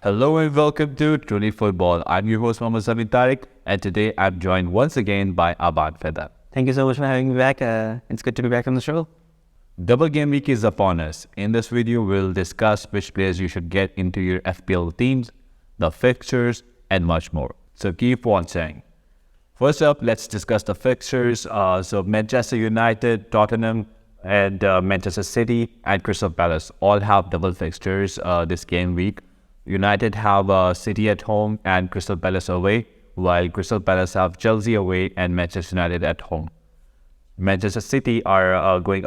Hello and welcome to Truly Football. I'm your host Mohammed Sami Tariq, and today I'm joined once again by Abaan Fida. Thank you so much for having me back. It's good to be back on the show. Double Game Week is upon us. In this video, we'll discuss which players you should get into your FPL teams, the fixtures, and much more. So keep watching. First up, let's discuss the fixtures. So Manchester United, Tottenham, and Manchester City and Crystal Palace all have double fixtures this game week. United have City at home and Crystal Palace away, while Crystal Palace have Chelsea away and Manchester United at home. Manchester City are going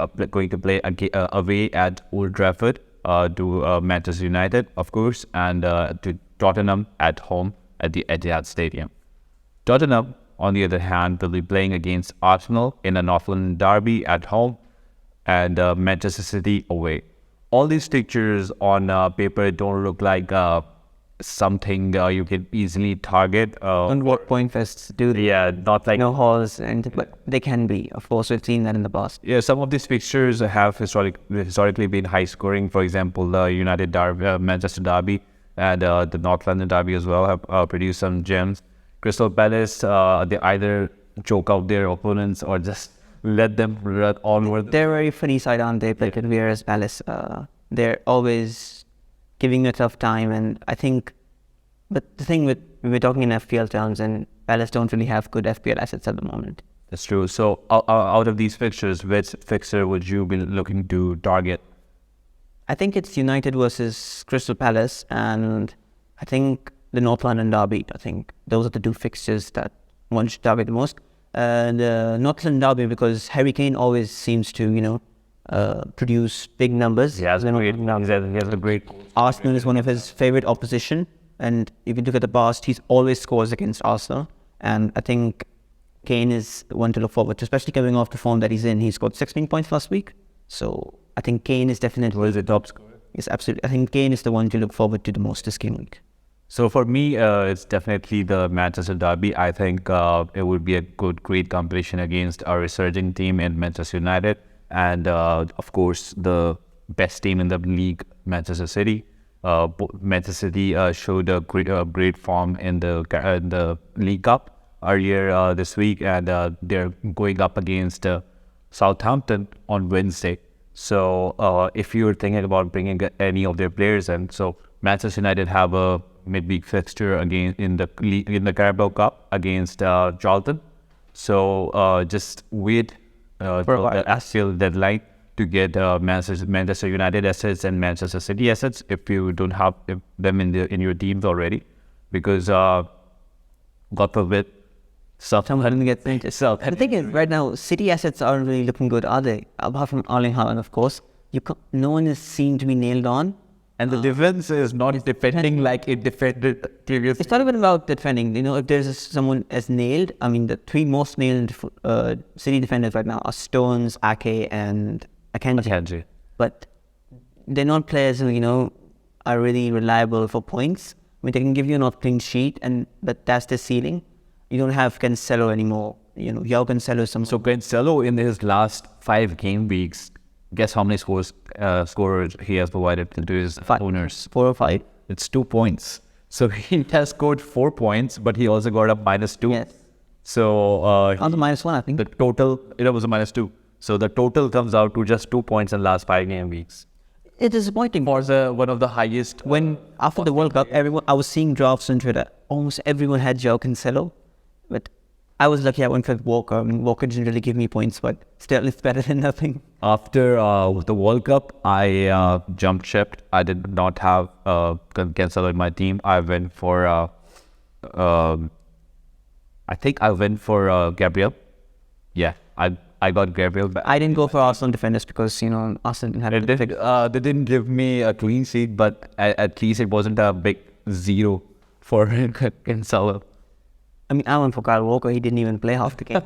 to play away at Old Trafford to Manchester United, of course, and to Tottenham at home at the Etihad Stadium. Tottenham, on the other hand, will be playing against Arsenal in a North London derby at home and Manchester City away. All these fixtures on paper don't look like something you can easily target. And what point fests do they? Yeah, not like halls, but they can be. Of course, we've seen that in the past. Yeah, some of these fixtures have historically been high scoring. For example, the United derby, Manchester derby, and the North London derby as well have produced some gems. Crystal Palace, they either choke out their opponents or just let them run onward. They're a very funny side, aren't they? But whereas Palace, they're always giving you a tough time, and I think. But the thing with when we're talking in FPL terms, and Palace don't really have good FPL assets at the moment. That's true. So out of these fixtures, which fixture would you be looking to target? I think it's United versus Crystal Palace, and I think the North London derby. I think those are the two fixtures that one should target the most. The North London derby, because Harry Kane always seems to, produce big numbers. He has a great. Arsenal is one of his favorite opposition, and if you look at the past, he's always scores against Arsenal. And I think Kane is one to look forward to, especially coming off the form that he's in. He scored 16 points last week, so I think Kane is definitely. Who is the top scorer? Yes, absolutely. I think Kane is the one to look forward to the most this game week. So for me, it's definitely the Manchester derby. I think it would be a great competition against our resurging team in Manchester United, and of course the best team in the league, Manchester City. Manchester City showed a great form in the League Cup earlier this week, and they're going up against Southampton on Wednesday. So if you're thinking about bringing any of their players in, so Manchester United have a midweek fixture again in the Carabao Cup against Charlton. So just wait for the FPL deadline to get Manchester United assets and Manchester City assets if you don't have them in your teams already, because God forbid Southampton gets into itself. The thing is, right now, City assets aren't really looking good, are they? Apart from Erling Haaland, of course, no one is seen to be nailed on. And the defense is not defending like it defended previously. It's not even about defending. If there's someone as nailed, I mean, the three most nailed City defenders right now are Stones, Ake, and Akanji. But they're not players who, are really reliable for points. I mean, they can give you a not clean sheet, but that's the ceiling. You don't have Cancelo anymore. Joao Cancelo is So Cancelo in his last 5 game weeks, guess how many scorers he has provided to his owners? 4 or 5. It's 2 points. So he has scored 4 points, but he also got a -2. Yes. So on the -1, I think. The total, it was a -2. So the total comes out to just 2 points in the last 5 game weeks. It's disappointing. For one of the highest. When after the World Cup, I was seeing drafts on Twitter. Almost everyone had Joao Cancelo, but I was lucky I went with Walker. I mean, Walker didn't really give me points, but still, it's better than nothing. After the World Cup, I jumped ship. I did not have Cancelo in my team. I went for, I think I went for Gabriel. Yeah, I got Gabriel. But I didn't go for Arsenal defenders because, Arsenal didn't have they didn't give me a clean sheet, but at least it wasn't a big 0 for Cancelo. I mean, I went for Kyle Walker. He didn't even play half the game.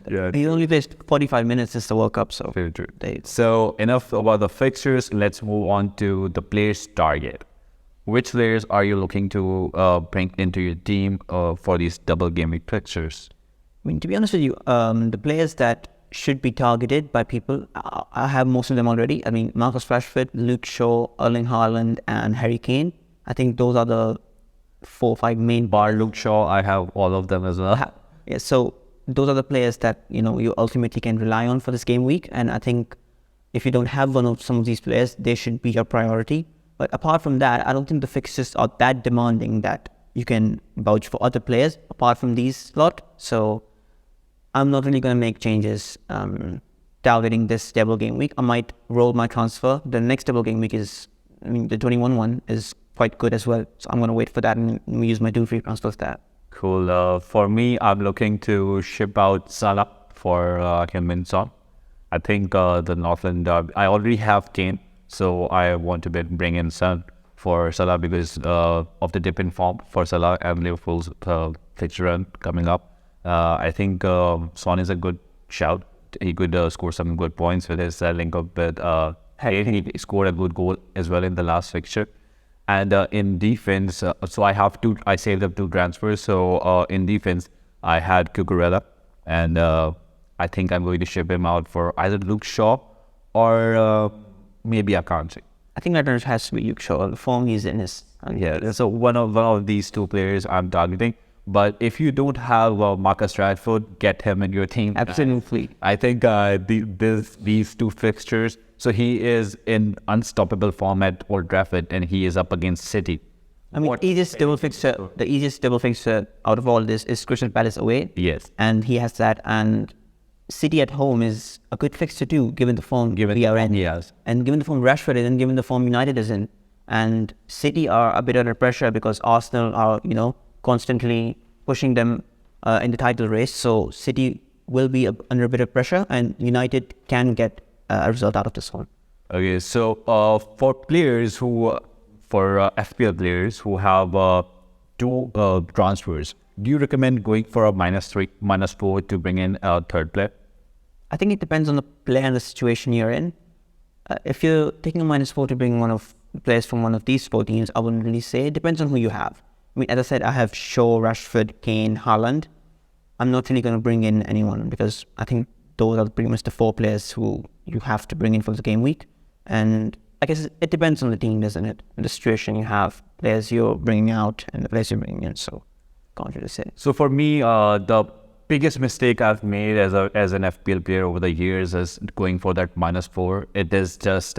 Yeah. He only played 45 minutes since the World Cup. So very true. So enough about the fixtures. Let's move on to the players' target. Which players are you looking to bring into your team for these double game week fixtures? I mean, to be honest with you, the players that should be targeted by people, I have most of them already. I mean, Marcus Rashford, Luke Shaw, Erling Haaland, and Harry Kane. I think those are the 4 or 5 main Bar Luke Shaw, I have all of them as well. Yeah, so those are the players that you ultimately can rely on for this game week. And I think if you don't have one of some of these players, they should be your priority. But apart from that, I don't think the fixtures are that demanding that you can vouch for other players apart from these lot. So I'm not really going to make changes targeting this double game week. I might roll my transfer. The next double game week the 21 one is quite good as well. So I'm going to wait for that and use my 2 free transfers there. Cool. For me, I'm looking to ship out Salah for him and Son. I think the Northland Derby, I already have Kane, so I want to bring in Son for Salah because of the dip in form for Salah and Liverpool's fixture run coming up. I think Son is a good shout. He could score some good points with his link up with he scored a good goal as well in the last fixture. And in defense, so I saved up 2 transfers. So in defense, I had Cucurella, and I think I'm going to ship him out for either Luke Shaw or maybe Akanji. I think that has to be Luke Shaw. The form he's in is... Yeah, so one of these 2 players I'm targeting. But if you don't have Marcus Rashford, get him in your team. Absolutely. I think these 2 fixtures, so he is in unstoppable form at Old Trafford and he is up against City. I mean, the easiest double fixture out of all this is Crystal Palace away. Yes. And he has that. And City at home is a good fixture too, given the form we are in. Yes. And given the form Rashford is in, given the form United is in. And City are a bit under pressure because Arsenal are, constantly pushing them in the title race. So City will be under a bit of pressure and United can get a result out of this one. Okay, so for FPL players who have 2 transfers, do you recommend going for a -3, -4 to bring in a third player? I think it depends on the player and the situation you're in. If you're taking a -4 to bring one of the players from one of these 4 teams, I wouldn't really say. It depends on who you have. I mean, as I said, I have Shaw, Rashford, Kane, Haaland. I'm not really going to bring in anyone because I think those are pretty much the 4 players who you have to bring in for the game week. And I guess it depends on the team, doesn't it? And the situation you have, players you're bringing out and the players you're bringing in. So, can't really say. So for me, the biggest mistake I've made as an FPL player over the years is going for that -4. It is just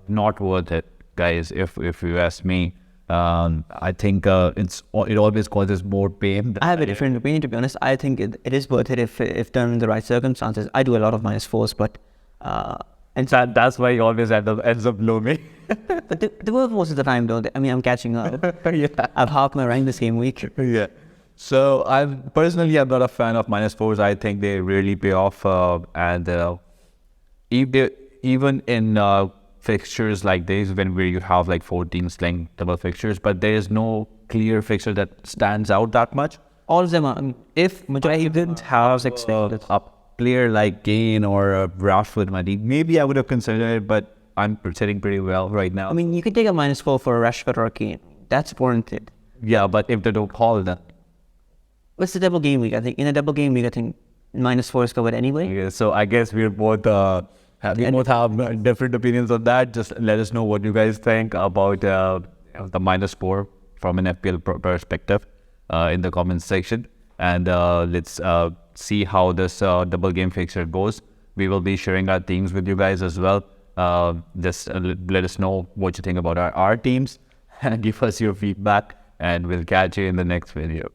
not worth it, guys. If you ask me. I think it always causes more pain. I have a different opinion, to be honest. I think it is worth it if done in the right circumstances. I do a lot of -4s, but and that's why he always ends up below me. But the work most of the time, though. I mean, I'm catching up. Yeah. I've halved my rank this game week. Yeah. So I'm not a fan of -4s. I think they really pay off, and even in fixtures like this, where you have like 4 teams playing double fixtures, but there is no clear fixture that stands out that much. All of them are. If I didn't have a player like Kane or Rashford, maybe I would have considered it, but I'm sitting pretty well right now. I mean, you can take a -4 for a Rashford or a Kane. That's warranted. Yeah, but if they don't call that. What's the double game week? I think in a double game week, I think -4 is covered anyway. Yeah, so I guess we're both... we both have different opinions on that. Just let us know what you guys think about the -4 from an FPL perspective in the comments section. And let's see how this double game fixture goes. We will be sharing our teams with you guys as well. Just let us know what you think about our teams and give us your feedback. And we'll catch you in the next video.